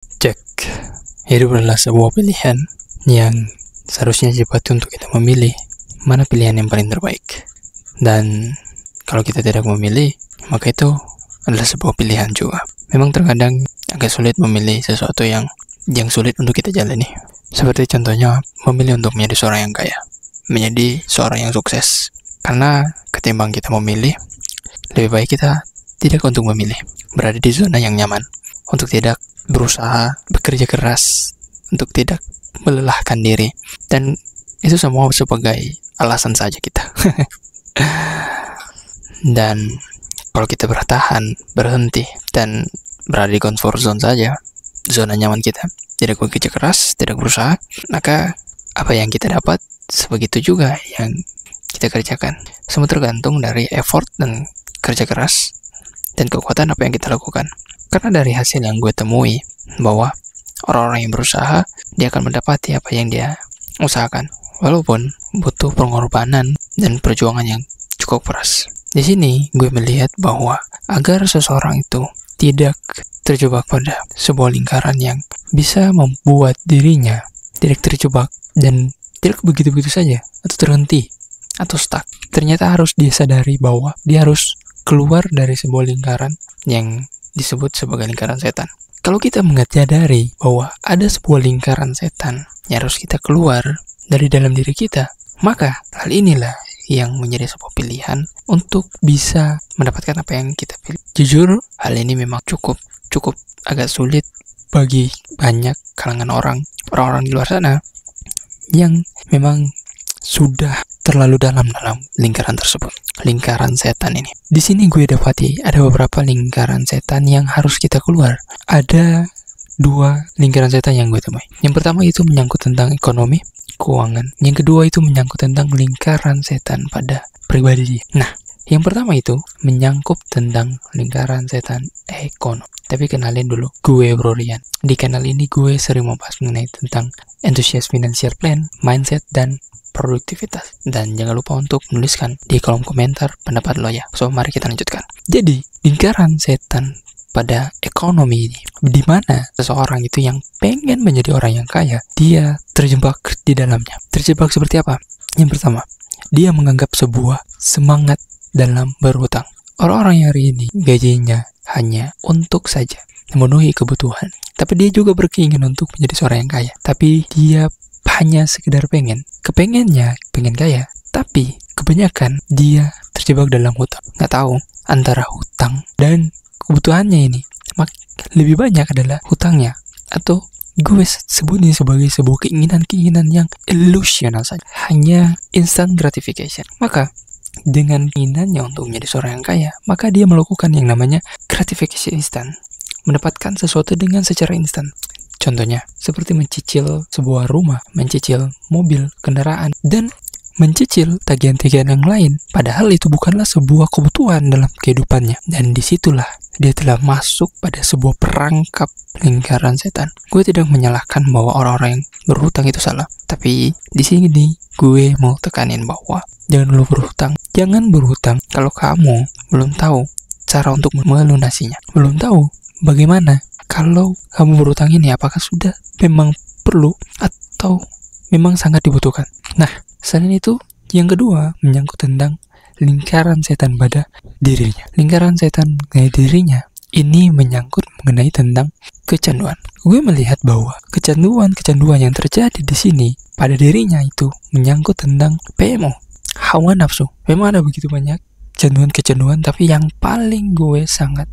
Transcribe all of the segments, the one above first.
Cek, hidup adalah sebuah pilihan yang seharusnya dapat untuk kita memilih mana pilihan yang paling terbaik. Dan kalau kita tidak memilih, maka itu adalah sebuah pilihan juga. Memang terkadang agak sulit memilih sesuatu yang sulit untuk kita jalani. Seperti contohnya memilih untuk menjadi seorang yang kaya, menjadi seorang yang sukses. Karena ketimbang kita memilih, lebih baik kita tidak untuk memilih, berada di zona yang nyaman, untuk tidak berusaha bekerja keras, untuk tidak melelahkan diri, dan itu semua sebagai alasan saja kita. Dan kalau kita bertahan, berhenti, dan berada di comfort zone saja, zona nyaman kita, tidak bekerja keras, tidak berusaha, maka apa yang kita dapat, sebegitu juga yang kita kerjakan. Semua tergantung dari effort dan kerja keras dan kekuatan apa yang kita lakukan. Karena dari hasil yang gue temui, bahwa orang-orang yang berusaha, dia akan mendapati apa yang dia usahakan, walaupun butuh pengorbanan dan perjuangan yang cukup keras. Di sini gue melihat bahwa agar seseorang itu tidak terjebak pada sebuah lingkaran yang bisa membuat dirinya tidak terjebak dan tidak begitu-begitu saja atau terhenti atau stuck, ternyata harus dia sadari bahwa dia harus keluar dari sebuah lingkaran yang disebut sebagai lingkaran setan. Kalau kita menyadari bahwa ada sebuah lingkaran setan yang harus kita keluar dari dalam diri kita, maka hal inilah yang menjadi sebuah pilihan untuk bisa mendapatkan apa yang kita pilih. Jujur, hal ini memang cukup agak sulit bagi banyak kalangan orang-orang di luar sana yang memang sudah terlalu dalam lingkaran tersebut, lingkaran setan ini. Di sini gue dapati ada beberapa lingkaran setan yang harus kita keluar. Ada 2 lingkaran setan yang gue temui. Yang pertama itu menyangkut tentang ekonomi, keuangan. Yang kedua itu menyangkut tentang lingkaran setan pada pribadi. Nah, yang pertama itu menyangkut tentang lingkaran setan ekonomi. Tapi kenalin dulu, gue Bro Rian. Di kanal ini gue sering membahas mengenai tentang antusias financial plan, mindset, dan produktivitas. Dan jangan lupa untuk menuliskan di kolom komentar pendapat lo ya. So, mari kita lanjutkan. Jadi, lingkaran setan pada ekonomi ini, di mana seseorang itu yang pengen menjadi orang yang kaya, dia terjebak di dalamnya. Terjebak seperti apa? Yang pertama, dia menganggap sebuah semangat dalam berhutang. Orang-orang yang hari ini gajinya hanya untuk saja memenuhi kebutuhan, tapi dia juga berkeinginan untuk menjadi seorang yang kaya. Tapi dia hanya sekedar pengen kaya, tapi kebanyakan dia terjebak dalam hutang. Nggak tahu antara hutang dan kebutuhannya ini lebih banyak adalah hutangnya, atau gue sebutnya sebagai sebuah keinginan yang illusional saja, hanya instant gratification. Maka dengan keinginannya untuk menjadi seorang yang kaya, maka dia melakukan yang namanya gratification instant, mendapatkan sesuatu dengan secara instan. Contohnya, seperti mencicil sebuah rumah, mencicil mobil, kendaraan, dan mencicil tagihan-tagihan yang lain. Padahal itu bukanlah sebuah kebutuhan dalam kehidupannya. Dan disitulah dia telah masuk pada sebuah perangkap lingkaran setan. Gue tidak menyalahkan bahwa orang-orang yang berhutang itu salah. Tapi di sini gue mau tekanin bahwa jangan dulu berhutang. Jangan berhutang kalau kamu belum tahu cara untuk melunasinya. Belum tahu bagaimana kalau kamu berhutang ini, apakah sudah memang perlu atau memang sangat dibutuhkan. Nah, selain itu, yang kedua menyangkut tentang lingkaran setan pada dirinya. Lingkaran setan pada dirinya ini menyangkut mengenai tentang kecanduan. Gue melihat bahwa kecanduan yang terjadi di sini pada dirinya itu menyangkut tentang PMO, hawa nafsu. Memang ada begitu banyak kecanduan, tapi yang paling gue sangat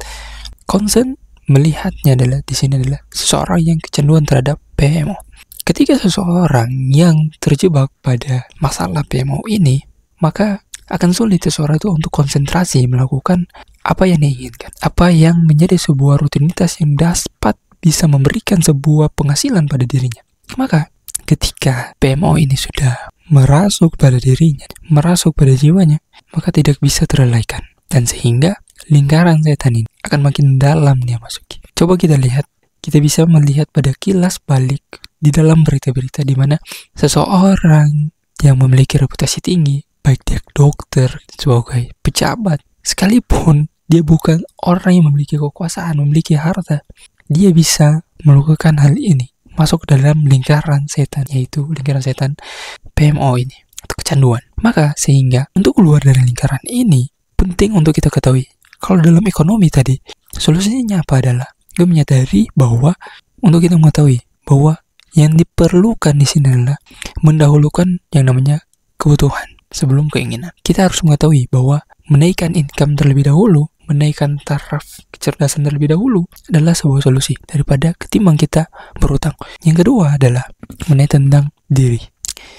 concern melihatnya adalah di sini adalah seseorang yang kecanduan terhadap PMO. Ketika seseorang yang terjebak pada masalah PMO ini, maka akan sulit seseorang itu untuk konsentrasi melakukan apa yang diinginkan, apa yang menjadi sebuah rutinitas yang dapat bisa memberikan sebuah penghasilan pada dirinya. Maka ketika PMO ini sudah merasuk pada dirinya, merasuk pada jiwanya, maka tidak bisa terelaikan, dan sehingga lingkaran setan ini akan makin dalam dia masuki. Coba kita lihat, kita bisa melihat pada kilas balik di dalam berita-berita di mana seseorang yang memiliki reputasi tinggi, baik dia dokter, sebagai pejabat, sekalipun dia bukan orang yang memiliki kekuasaan, memiliki harta, dia bisa melakukan hal ini, masuk ke dalam lingkaran setan, yaitu lingkaran setan PMO ini, atau kecanduan. Maka sehingga untuk keluar dari lingkaran ini, penting untuk kita ketahui, kalau dalam ekonomi tadi, solusinya apa adalah, gue menyadari bahwa untuk kita mengetahui bahwa yang diperlukan di sini adalah mendahulukan yang namanya kebutuhan sebelum keinginan. Kita harus mengetahui bahwa menaikkan income terlebih dahulu, menaikkan taraf kecerdasan terlebih dahulu adalah sebuah solusi daripada ketimbang kita berutang. Yang kedua adalah mengenai tentang diri.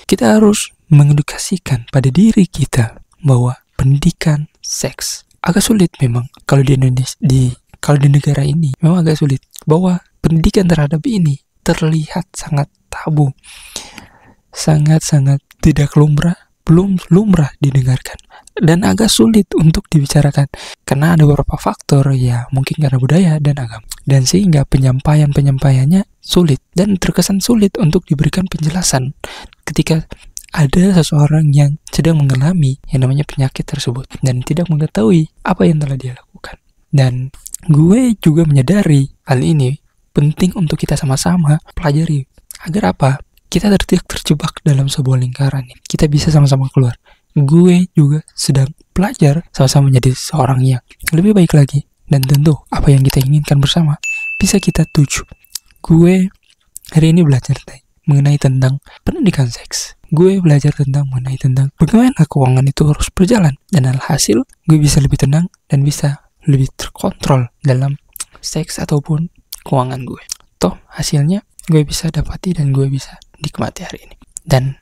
Kita harus mengedukasikan pada diri kita bahwa pendidikan seks agak sulit memang kalau di Indonesia, kalau di negara ini memang agak sulit, bahwa pendidikan terhadap ini terlihat sangat tabu, sangat-sangat tidak belum lumrah didengarkan, dan agak sulit untuk dibicarakan karena ada beberapa faktor, ya mungkin karena budaya dan agama, dan sehingga penyampaiannya sulit dan terkesan sulit untuk diberikan penjelasan ketika ada seseorang yang sedang mengalami yang namanya penyakit tersebut dan tidak mengetahui apa yang telah dia lakukan. Dan gue juga menyadari hal ini penting untuk kita sama-sama pelajari agar apa? Kita tidak terjebak dalam sebuah lingkaran. Kita bisa sama-sama keluar. Gue juga sedang belajar sama-sama menjadi seorang yang lebih baik lagi, dan tentu apa yang kita inginkan bersama bisa kita tuju. Gue hari ini belajar mengenai tentang pendidikan seks. Gue belajar mengenai tentang bagaimana keuangan itu harus berjalan, dan alhasil gue bisa lebih tenang dan bisa lebih terkontrol dalam seks ataupun keuangan gue. Toh hasilnya gue bisa dapati dan gue bisa nikmati hari ini. Dan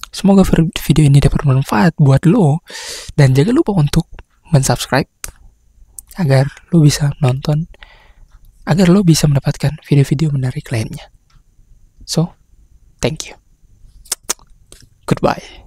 semoga video ini dapat bermanfaat buat lo, dan jangan lupa untuk mensubscribe agar lo bisa nonton, agar lo bisa mendapatkan video-video menarik lainnya. Thank you. Goodbye.